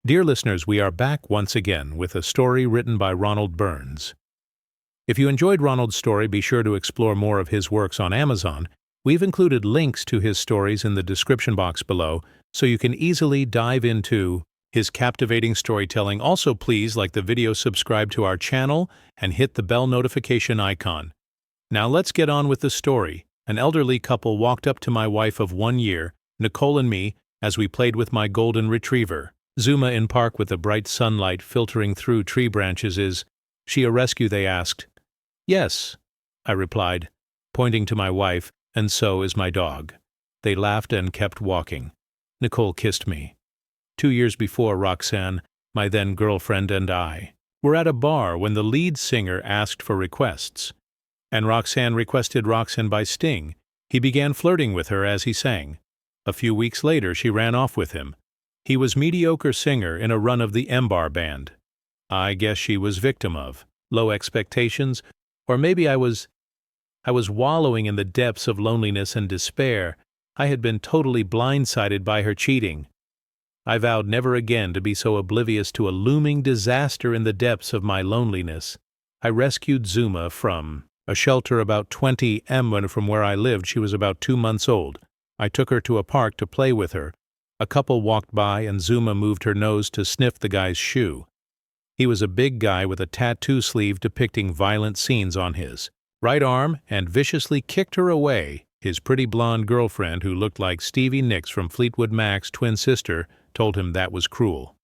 Dear listeners, we are back once again with a story written by Ronald Burns. If you enjoyed Ronald's story, be sure to explore more of his works on Amazon. We've included links to his stories in the description box below, so you can easily dive into his captivating storytelling. Also, please like the video, subscribe to our channel, and hit the bell notification icon. Now let's get on with the story. An elderly couple walked up to my wife of 1 year, Nicole, and me as we played with my golden retriever. Zuma in park with the bright sunlight filtering through tree branches. Is she a rescue, they asked. Yes, I replied, pointing to my wife, and so is my dog. They laughed and kept walking. Nicole kissed me. 2 years before, Roxanne, my then girlfriend, and I were at a bar when the lead singer asked for requests. And Roxanne requested Roxanne by Sting. He began flirting with her as he sang. A few weeks later, she ran off with him. He was mediocre singer in a run of the M-Bar band. I guess she was victim of low expectations, or maybe I was wallowing in the depths of loneliness and despair. I had been totally blindsided by her cheating. I vowed never again to be so oblivious to a looming disaster in the depths of my loneliness. I rescued Zuma from a shelter about 20 m from where I lived. She was about 2 months old. I took her to a park to play with her. A couple walked by and Zuma moved her nose to sniff the guy's shoe. He was a big guy with a tattoo sleeve depicting violent scenes on his right arm, and viciously kicked her away. His pretty blonde girlfriend, who looked like Stevie Nicks from Fleetwood Mac's twin sister, told him that was cruel.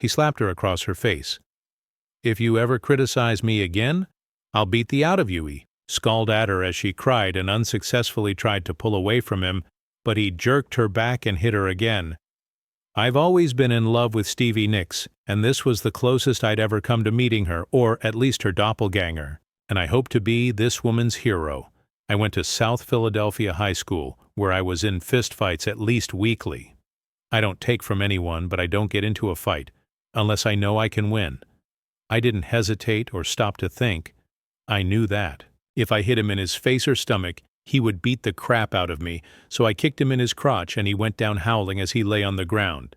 He slapped her across her face. "If you ever criticize me again, I'll beat the out of you," he scowled at her as she cried and unsuccessfully tried to pull away from him, but he jerked her back and hit her again. I've always been in love with Stevie Nicks, and this was the closest I'd ever come to meeting her, or at least her doppelganger, and I hope to be this woman's hero. I went to South Philadelphia High School, where I was in fistfights at least weekly. I don't take from anyone, but I don't get into a fight, unless I know I can win. I didn't hesitate or stop to think. I knew that if I hit him in his face or stomach, he would beat the crap out of me, so I kicked him in his crotch and he went down howling as he lay on the ground.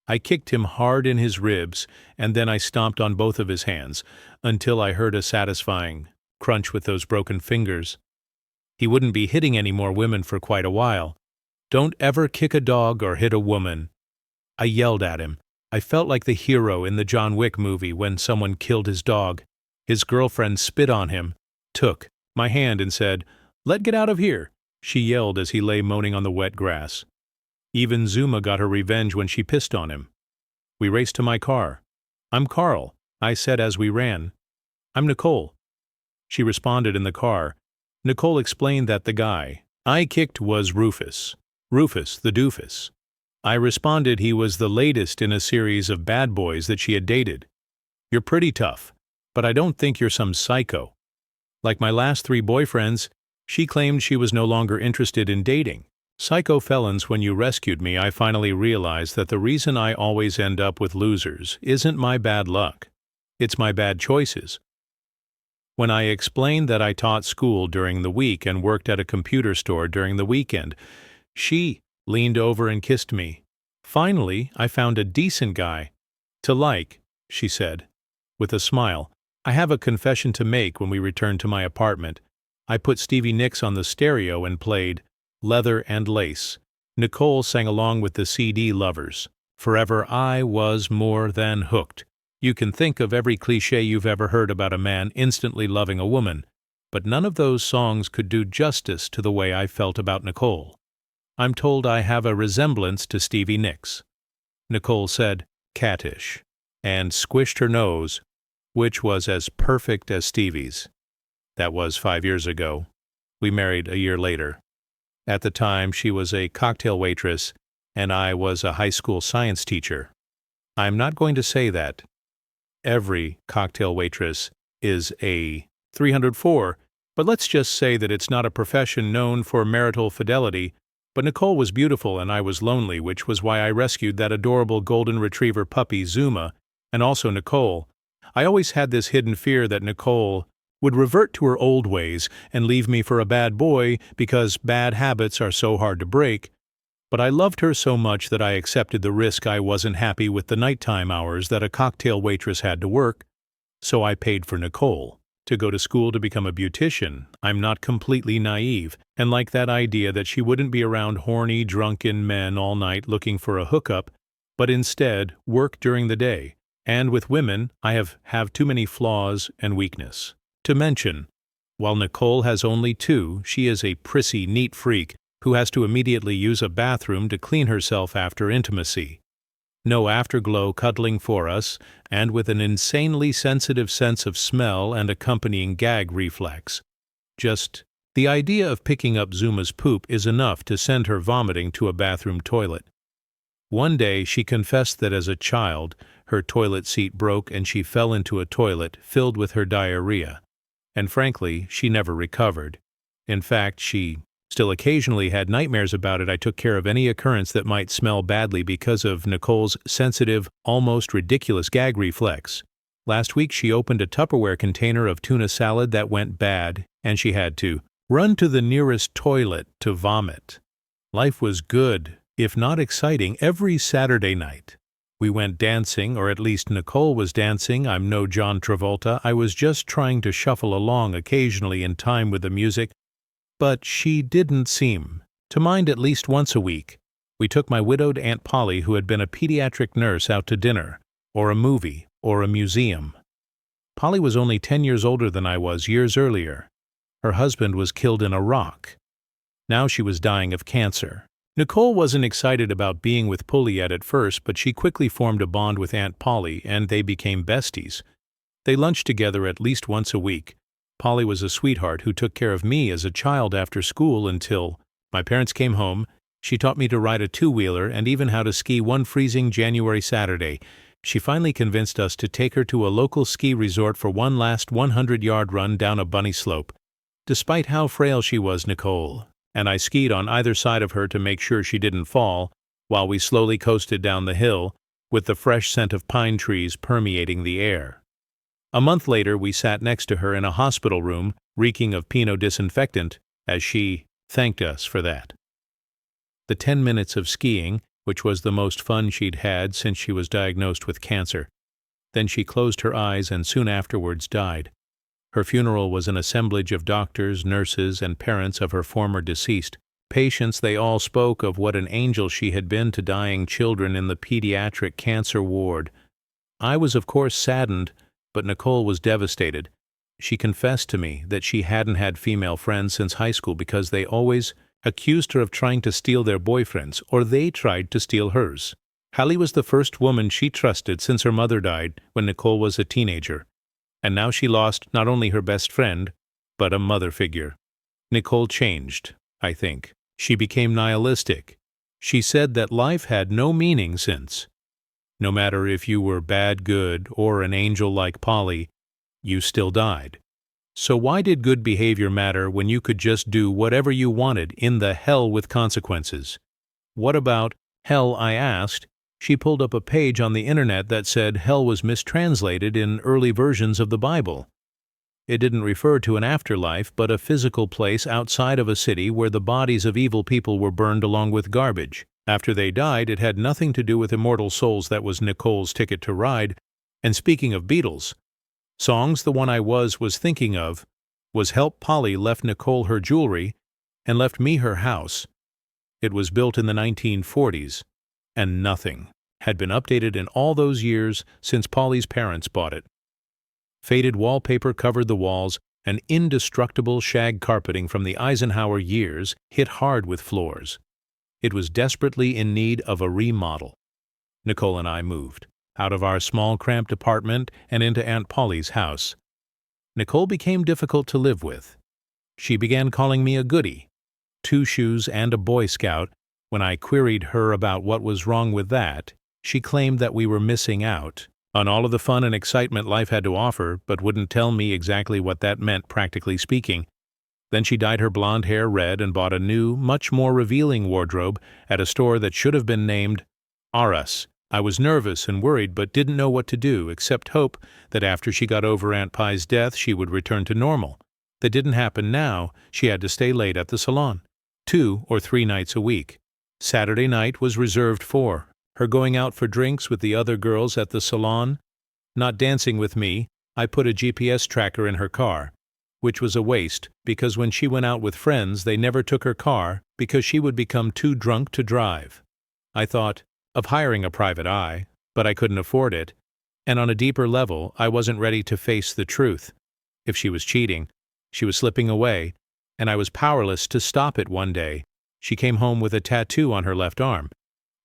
I kicked him hard in his ribs, and then I stomped on both of his hands, until I heard a satisfying crunch with those broken fingers. He wouldn't be hitting any more women for quite a while. Don't ever kick a dog or hit a woman. I yelled at him. I felt like the hero in the John Wick movie when someone killed his dog. His girlfriend spit on him, took my hand and said, "Let get out of here," she yelled as he lay moaning on the wet grass. Even Zuma got her revenge when she pissed on him. We raced to my car. "I'm Carl," I said as we ran. "I'm Nicole," she responded in the car. Nicole explained that the guy I kicked was Rufus the doofus. I responded he was the latest in a series of bad boys that she had dated. "You're pretty tough, but I don't think you're some psycho. Like my last 3 boyfriends, she claimed she was no longer interested in dating. Psycho felons, when you rescued me, I finally realized that the reason I always end up with losers isn't my bad luck. It's my bad choices." When I explained that I taught school during the week and worked at a computer store during the weekend, she leaned over and kissed me. "Finally, I found a decent guy to like," she said, with a smile. I have a confession to make. When we returned to my apartment, I put Stevie Nicks on the stereo and played Leather and Lace. Nicole sang along with the CD lovers. Forever I was more than hooked. You can think of every cliché you've ever heard about a man instantly loving a woman, but none of those songs could do justice to the way I felt about Nicole. I'm told I have a resemblance to Stevie Nicks. Nicole said, "Cattish," and squished her nose, which was as perfect as Stevie's. That was 5 years ago. We married a year later. At the time, she was a cocktail waitress, and I was a high school science teacher. I'm not going to say that every cocktail waitress is a 304, but let's just say that it's not a profession known for marital fidelity. But Nicole was beautiful and I was lonely, which was why I rescued that adorable golden retriever puppy Zuma, and also Nicole. I always had this hidden fear that Nicole would revert to her old ways and leave me for a bad boy because bad habits are so hard to break. But I loved her so much that I accepted the risk. I wasn't happy with the nighttime hours that a cocktail waitress had to work, so I paid for Nicole to go to school to become a beautician. I'm not completely naive, and like that idea that she wouldn't be around horny, drunken men all night looking for a hookup, but instead work during the day. And with women, I have too many flaws and weakness to mention. While Nicole has only two, she is a prissy, neat freak who has to immediately use a bathroom to clean herself after intimacy. No afterglow cuddling for us, and with an insanely sensitive sense of smell and accompanying gag reflex. Just the idea of picking up Zuma's poop is enough to send her vomiting to a bathroom toilet. One day she confessed that as a child, her toilet seat broke and she fell into a toilet filled with her diarrhea. And frankly, she never recovered. In fact, she still occasionally had nightmares about it. I took care of any occurrence that might smell badly because of Nicole's sensitive, almost ridiculous gag reflex. Last week she opened a Tupperware container of tuna salad that went bad, and she had to run to the nearest toilet to vomit. Life was good, if not exciting, every Saturday night. We went dancing, or at least Nicole was dancing. I'm no John Travolta. I was just trying to shuffle along occasionally in time with the music. But she didn't seem to mind at least once a week. We took my widowed Aunt Polly, who had been a pediatric nurse, out to dinner, or a movie, or a museum. Polly was only 10 years older than I was years earlier. Her husband was killed in Iraq. Now she was dying of cancer. Nicole wasn't excited about being with Polly at first, but she quickly formed a bond with Aunt Polly, and they became besties. They lunched together at least once a week. Polly was a sweetheart who took care of me as a child after school until my parents came home. She taught me to ride a two-wheeler and even how to ski one freezing January Saturday. She finally convinced us to take her to a local ski resort for one last 100-yard run down a bunny slope. Despite how frail she was, Nicole and I skied on either side of her to make sure she didn't fall, while we slowly coasted down the hill, with the fresh scent of pine trees permeating the air. A month later, we sat next to her in a hospital room, reeking of Pinot disinfectant, as she thanked us for that. The 10 minutes of skiing, which was the most fun she'd had since she was diagnosed with cancer. Then she closed her eyes and soon afterwards died. Her funeral was an assemblage of doctors, nurses, and parents of her former deceased. Patients, they all spoke of what an angel she had been to dying children in the pediatric cancer ward. I was, of course, saddened, but Nicole was devastated. She confessed to me that she hadn't had female friends since high school because they always accused her of trying to steal their boyfriends, or they tried to steal hers. Hallie was the first woman she trusted since her mother died when Nicole was a teenager. And now she lost not only her best friend, but a mother figure. Nicole changed, I think. She became nihilistic. She said that life had no meaning since, no matter if you were bad, good, or an angel like Polly, you still died. So why did good behavior matter when you could just do whatever you wanted in the hell with consequences? What about hell, I asked. She pulled up a page on the internet that said hell was mistranslated in early versions of the Bible. It didn't refer to an afterlife, but a physical place outside of a city where the bodies of evil people were burned along with garbage. After they died, it had nothing to do with immortal souls. That was Nicole's ticket to ride. And speaking of Beatles songs, the one I was thinking of was Help Polly left Nicole her jewelry and left me her house. It was built in the 1940s. And nothing had been updated in all those years since Polly's parents bought it. Faded wallpaper covered the walls, and indestructible shag carpeting from the Eisenhower years hit hard with floors. It was desperately in need of a remodel. Nicole and I moved out of our small, cramped apartment and into Aunt Polly's house. Nicole became difficult to live with. She began calling me a goody, 2 shoes, and a Boy Scout. When I queried her about what was wrong with that, she claimed that we were missing out on all of the fun and excitement life had to offer, but wouldn't tell me exactly what that meant, practically speaking. Then she dyed her blonde hair red and bought a new, much more revealing wardrobe at a store that should have been named Aras. I was nervous and worried, but didn't know what to do except hope that after she got over Aunt Pie's death, she would return to normal. That didn't happen now. She had to stay late at the salon, 2 or 3 nights a week. Saturday night was reserved for her going out for drinks with the other girls at the salon, not dancing with me. I put a GPS tracker in her car, which was a waste because when she went out with friends they never took her car because she would become too drunk to drive. I thought of hiring a private eye, but I couldn't afford it, and on a deeper level I wasn't ready to face the truth. If she was cheating, she was slipping away, and I was powerless to stop it. One day, she came home with a tattoo on her left arm.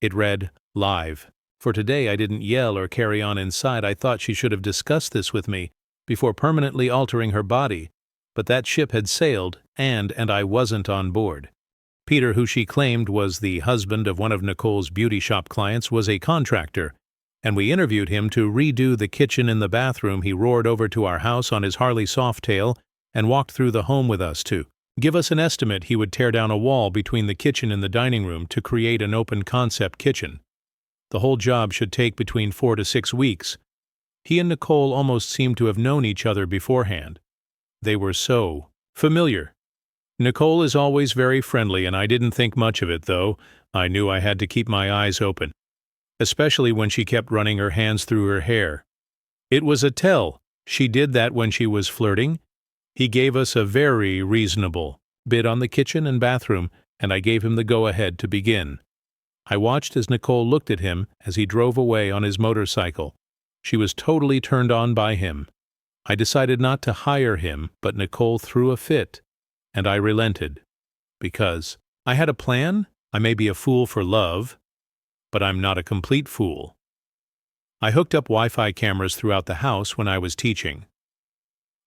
It read, "Live." For today I didn't yell or carry on inside. I thought she should have discussed this with me before permanently altering her body, but that ship had sailed, and I wasn't on board. Peter, who she claimed was the husband of one of Nicole's beauty shop clients, was a contractor, and we interviewed him to redo the kitchen and the bathroom. He roared over to our house on his Harley Softail and walked through the home with us to give us an estimate. He would tear down a wall between the kitchen and the dining room to create an open concept kitchen. The whole job should take between 4 to 6 weeks. He and Nicole almost seemed to have known each other beforehand. They were so familiar. Nicole is always very friendly, and I didn't think much of it, though. I knew I had to keep my eyes open, especially when she kept running her hands through her hair. It was a tell. She did that when she was flirting. He gave us a very reasonable bid on the kitchen and bathroom, and I gave him the go-ahead to begin. I watched as Nicole looked at him as he drove away on his motorcycle. She was totally turned on by him. I decided not to hire him, but Nicole threw a fit, and I relented. Because I had a plan. I may be a fool for love, but I'm not a complete fool. I hooked up Wi-Fi cameras throughout the house when I was teaching.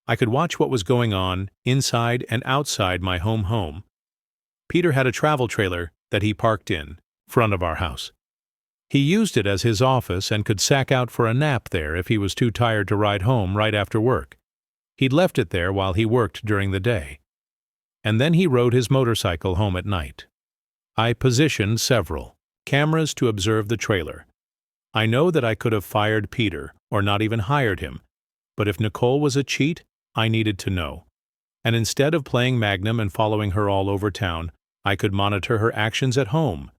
I could watch what was going on inside and outside my home. Peter had a travel trailer that he parked in front of our house. He used it as his office and could sack out for a nap there if he was too tired to ride home right after work. He'd left it there while he worked during the day. And then he rode his motorcycle home at night. I positioned several cameras to observe the trailer. I know that I could have fired Peter or not even hired him, but if Nicole was a cheat, I needed to know. And instead of playing Magnum and following her all over town, I could monitor her actions at home.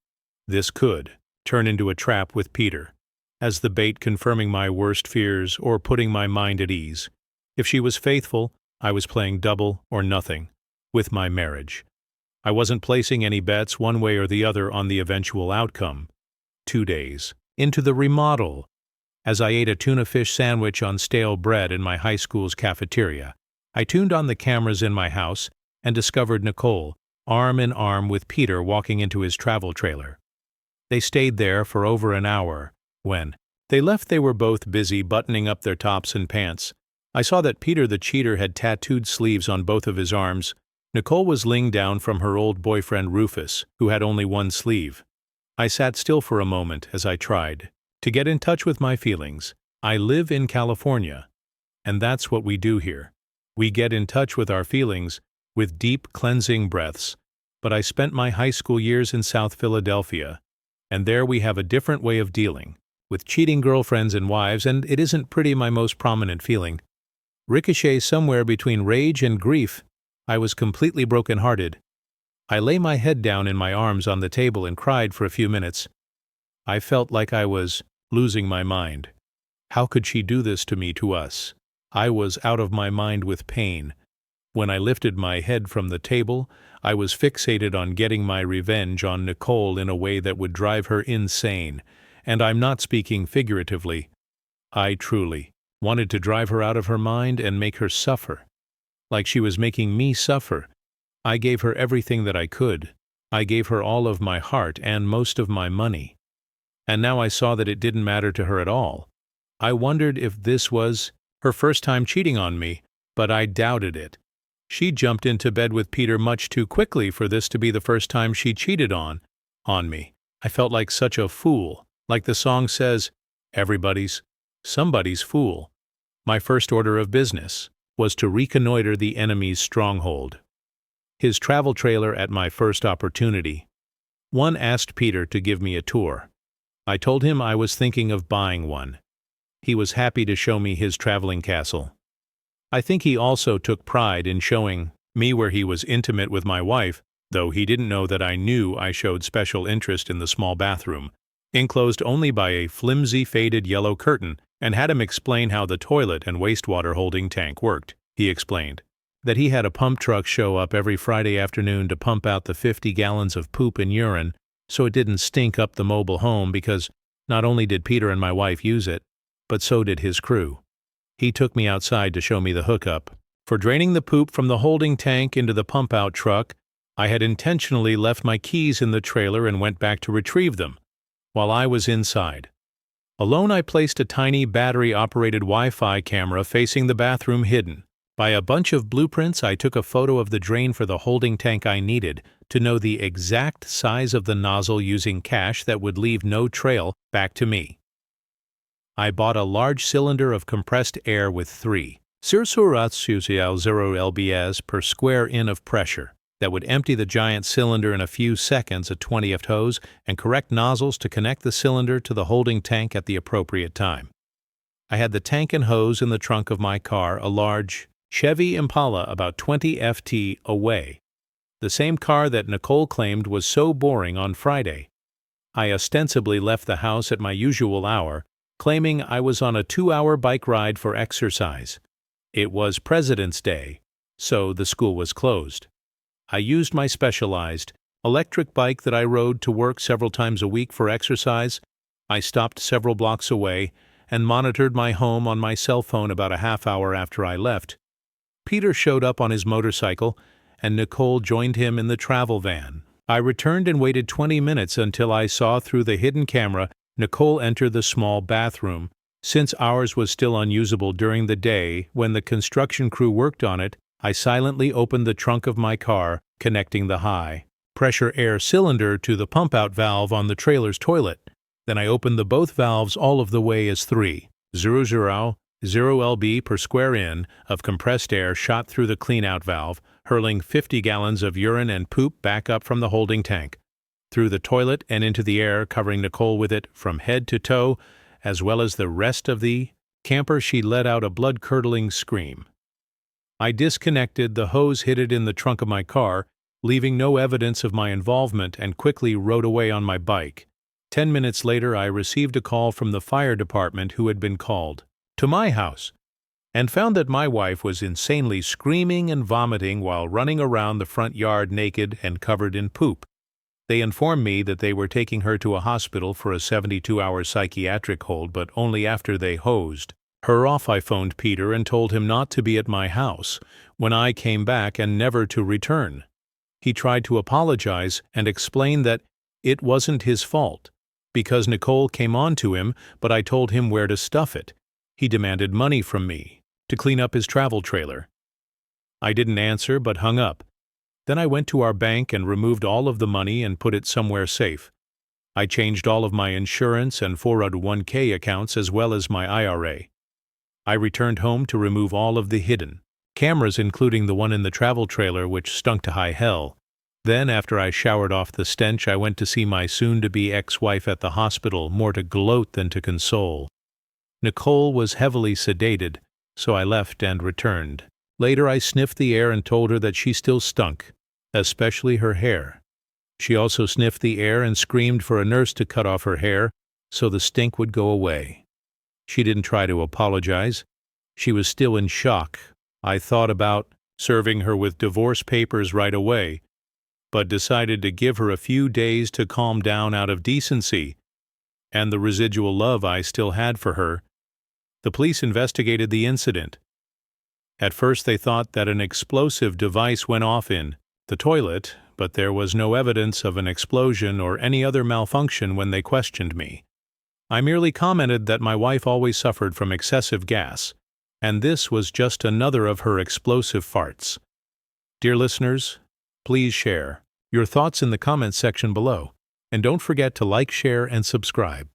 This could turn into a trap with Peter, as the bait confirming my worst fears or putting my mind at ease. If she was faithful, I was playing double or nothing with my marriage. I wasn't placing any bets one way or the other on the eventual outcome. 2 days into the remodel, as I ate a tuna fish sandwich on stale bread in my high school's cafeteria, I tuned on the cameras in my house and discovered Nicole, arm in arm with Peter, walking into his travel trailer. They stayed there for over an hour. When they left, they were both busy buttoning up their tops and pants. I saw that Peter the cheater had tattooed sleeves on both of his arms. Nicole was laying down from her old boyfriend Rufus, who had only one sleeve. I sat still for a moment as I tried to get in touch with my feelings. I live in California, and that's what we do here. We get in touch with our feelings with deep, cleansing breaths. But I spent my high school years in South Philadelphia, and there we have a different way of dealing with cheating girlfriends and wives, and it isn't pretty. My most prominent feeling ricochets somewhere between rage and grief. I was completely broken-hearted. I lay my head down in my arms on the table and cried for a few minutes. I felt like I was losing my mind. How could she do this to me, to us? I was out of my mind with pain. When I lifted my head from the table, I was fixated on getting my revenge on Nicole in a way that would drive her insane, and I'm not speaking figuratively. I truly wanted to drive her out of her mind and make her suffer, like she was making me suffer. I gave her everything that I could. I gave her all of my heart and most of my money. And now I saw that it didn't matter to her at all. I wondered if this was her first time cheating on me, but I doubted it. She jumped into bed with Peter much too quickly for this to be the first time she cheated on me. I felt like such a fool. Like the song says, everybody's somebody's fool. My first order of business was to reconnoiter the enemy's stronghold, his travel trailer, at my first opportunity. One asked Peter to give me a tour. I told him I was thinking of buying one. He was happy to show me his traveling castle. I think he also took pride in showing me where he was intimate with my wife, though he didn't know that I knew I showed special interest in the small bathroom, enclosed only by a flimsy faded yellow curtain, and had him explain how the toilet and wastewater holding tank worked. He explained that he had a pump truck show up every Friday afternoon to pump out the 50 gallons of poop and urine so it didn't stink up the mobile home, because not only did Peter and my wife use it, but so did his crew. He took me outside to show me the hookup. For draining the poop from the holding tank into the pump-out truck, I had intentionally left my keys in the trailer and went back to retrieve them, while I was inside. Alone, I placed a tiny battery-operated Wi-Fi camera facing the bathroom hidden. By a bunch of blueprints, I took a photo of the drain for the holding tank I needed to know the exact size of the nozzle using cache that would leave no trail back to me. I bought a large cylinder of compressed air with 3 0 lbs per square in of pressure that would empty the giant cylinder in a few seconds, a 20ft hose, and correct nozzles to connect the cylinder to the holding tank at the appropriate time. I had the tank and hose in the trunk of my car, a large Chevy Impala about 20 ft away, the same car that Nicole claimed was so boring on Friday. I ostensibly left the house at my usual hour, claiming I was on a 2-hour bike ride for exercise. It was President's Day, so the school was closed. I used my specialized electric bike that I rode to work several times a week for exercise. I stopped several blocks away and monitored my home on my cell phone about a half hour after I left. Peter showed up on his motorcycle, and Nicole joined him in the travel van. I returned and waited 20 minutes until I saw through the hidden camera Nicole enter the small bathroom. Since ours was still unusable during the day when the construction crew worked on it, I silently opened the trunk of my car, connecting the high-pressure air cylinder to the pump-out valve on the trailer's toilet. Then I opened both valves all of the way as 3 0 lb per square in of compressed air shot through the clean-out valve, hurling 50 gallons of urine and poop back up from the holding tank, through the toilet and into the air, covering Nicole with it from head to toe, as well as the rest of the camper. She let out a blood-curdling scream. I disconnected the hose, hid it in the trunk of my car, leaving no evidence of my involvement, and quickly rode away on my bike. 10 minutes later, I received a call from the fire department, who had been called to my house and found that my wife was insanely screaming and vomiting while running around the front yard naked and covered in poop. They informed me that they were taking her to a hospital for a 72-hour psychiatric hold, but only after they hosed her off. I phoned Peter and told him not to be at my house when I came back and never to return. He tried to apologize and explain that it wasn't his fault, because Nicole came on to him, but I told him where to stuff it. He demanded money from me to clean up his travel trailer. I didn't answer but hung up. Then I went to our bank and removed all of the money and put it somewhere safe. I changed all of my insurance and 401k accounts as well as my IRA. I returned home to remove all of the hidden cameras, including the one in the travel trailer, which stunk to high hell. Then, after I showered off the stench, I went to see my soon-to-be ex-wife at the hospital, more to gloat than to console. Nicole was heavily sedated, so I left and returned. Later, I sniffed the air and told her that she still stunk, especially her hair. She also sniffed the air and screamed for a nurse to cut off her hair so the stink would go away. She didn't try to apologize. She was still in shock. I thought about serving her with divorce papers right away, but decided to give her a few days to calm down out of decency and the residual love I still had for her. The police investigated the incident. At first they thought that an explosive device went off in the toilet, but there was no evidence of an explosion or any other malfunction when they questioned me. I merely commented that my wife always suffered from excessive gas, and this was just another of her explosive farts. Dear listeners, please share your thoughts in the comments section below, and don't forget to like, share, and subscribe.